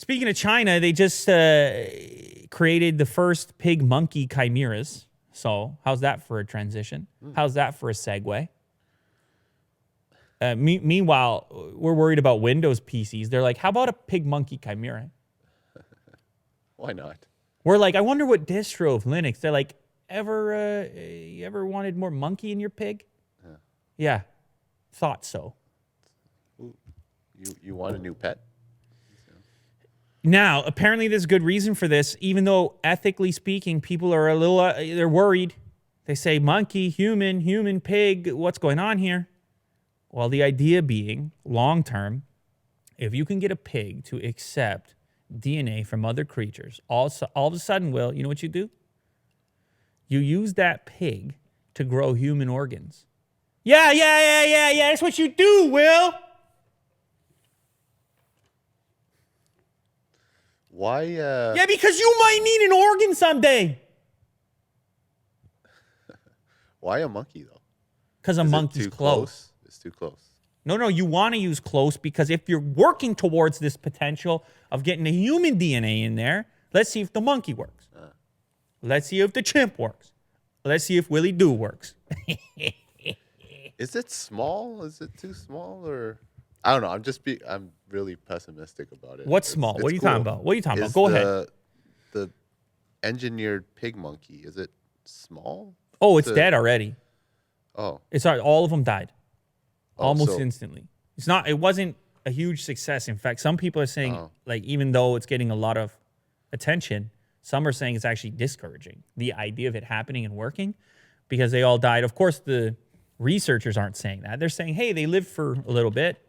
Speaking of China, they just created the first pig-monkey chimeras. So how's that for a transition? How's that for a segue? Meanwhile, we're worried about Windows PCs. They're like, how about a pig-monkey chimera? Why not? We're like, I wonder what distro of Linux. They're like, you ever wanted more monkey in your pig? Yeah, thought so. Ooh, you want a new pet? Now, apparently there's good reason for this, even though ethically speaking, people are a little, they're worried. They say monkey, human, pig, what's going on here? Well, the idea being, long term, if you can get a pig to accept DNA from other creatures, all of a sudden, Will, you know what you do? You use that pig to grow human organs. Yeah, that's what you do, Will. Why? Yeah, because you might need an organ someday. Why a monkey, though? Because a monkey's close. It's too close. No, you want to use close because if you're working towards this potential of getting a human DNA in there, let's see if the monkey works. Let's see if the chimp works. Let's see if Willie Doo works. Is it small? Is it too small? Or I don't know. I'm really pessimistic about it. What's small? What are you talking about? What are you talking about? Go ahead. The engineered pig monkey, is it small? Oh, it's dead already. Oh. It's all of them died. Almost instantly. It wasn't a huge success. In fact, some people are saying, like, even though it's getting a lot of attention, some are saying it's actually discouraging, the idea of it happening and working, because they all died. Of course, the researchers aren't saying that. They're saying, hey, they lived for a little bit.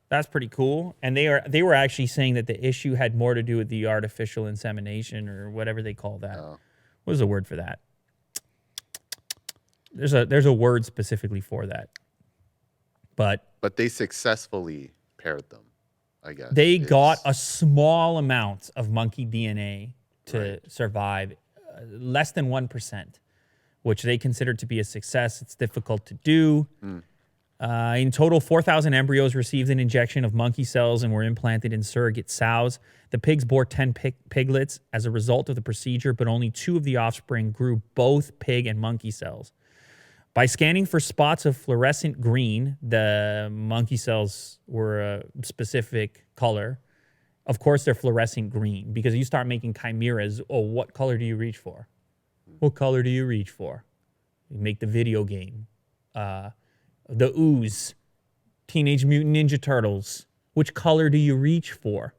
That's pretty cool. And they were actually saying that the issue had more to do with the artificial insemination or whatever they call that. What was the word for that? There's a word specifically for that. But they successfully paired them, I guess. They got a small amount of monkey DNA to survive, less than 1%, which they considered to be a success. It's difficult to do. In total, 4,000 embryos received an injection of monkey cells and were implanted in surrogate sows. The pigs bore 10 piglets as a result of the procedure, but only 2 of the offspring grew both pig and monkey cells. By scanning for spots of fluorescent green, the monkey cells were a specific color. Of course, they're fluorescent green because you start making chimeras. Oh, what color do you reach for? What color do you reach for? You make the video game. The Ooze, Teenage Mutant Ninja Turtles. Which color do you reach for?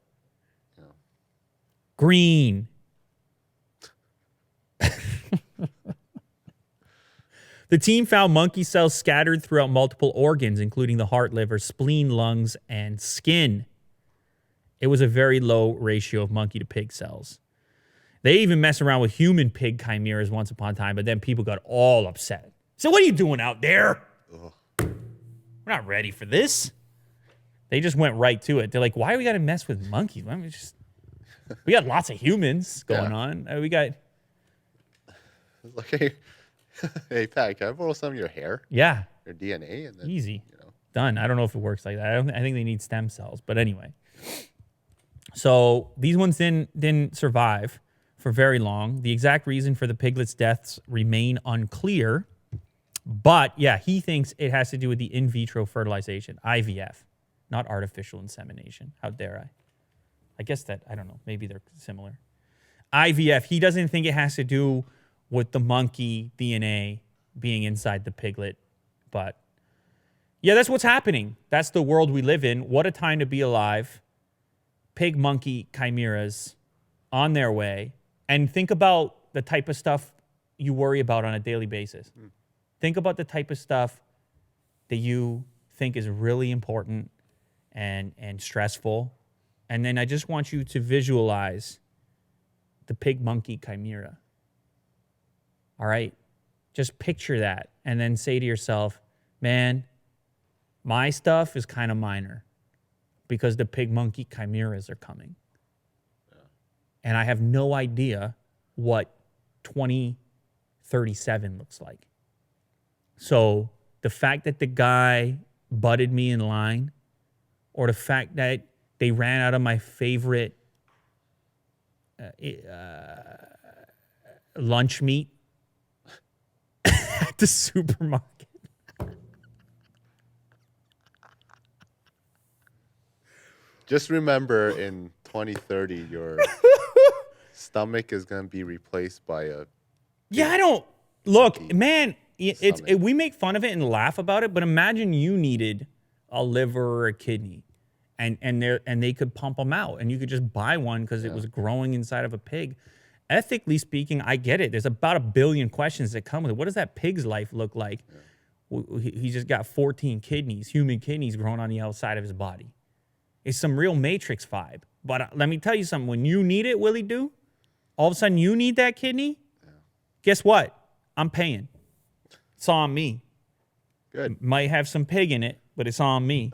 Green. The team found monkey cells scattered throughout multiple organs, including the heart, liver, spleen, lungs, and skin. It was a very low ratio of monkey to pig cells. They even messed around with human pig chimeras once upon a time, but then people got all upset. So what are you doing out there? We're not ready for this. They just went right to it. They're like, why do we got to mess with monkeys? Why don't we got lots of humans going on. We got... Okay. Hey, Pat, can I borrow some of your hair? Yeah. Your DNA? And then, easy. Done. I don't know if it works like that. I think they need stem cells. But anyway. So these ones didn't survive for very long. The exact reason for the piglets' deaths remain unclear. But, yeah, he thinks it has to do with the in vitro fertilization, IVF, not artificial insemination. How dare I? I guess that, I don't know, maybe they're similar. IVF, he doesn't think it has to do with the monkey DNA being inside the piglet. But, yeah, that's what's happening. That's the world we live in. What a time to be alive. Pig-monkey chimeras on their way. And think about the type of stuff you worry about on a daily basis. Think about the type of stuff that you think is really important and stressful. And then I just want you to visualize the pig-monkey chimera. All right? Just picture that and then say to yourself, man, my stuff is kind of minor because the pig-monkey chimeras are coming. Yeah. And I have no idea what 2037 looks like. So the fact that the guy butted me in line, or the fact that they ran out of my favorite lunch meat at the supermarket. Just remember, in 2030, your stomach is gonna be replaced by a. Yeah, I don't look, monkey man. stomach. We make fun of it and laugh about it, but imagine you needed a liver or a kidney, and they could pump them out, and you could just buy one because it was growing inside of a pig. Ethically speaking, I get it. There's about 1 billion questions that come with it. What does that pig's life look like? He just got 14 kidneys, human kidneys, growing on the outside of his body. It's some real Matrix vibe. But let me tell you something. When you need it, Willie do, all of a sudden you need that kidney. Guess what? I'm paying. It's on me. Good. Might have some pig in it, but it's on me.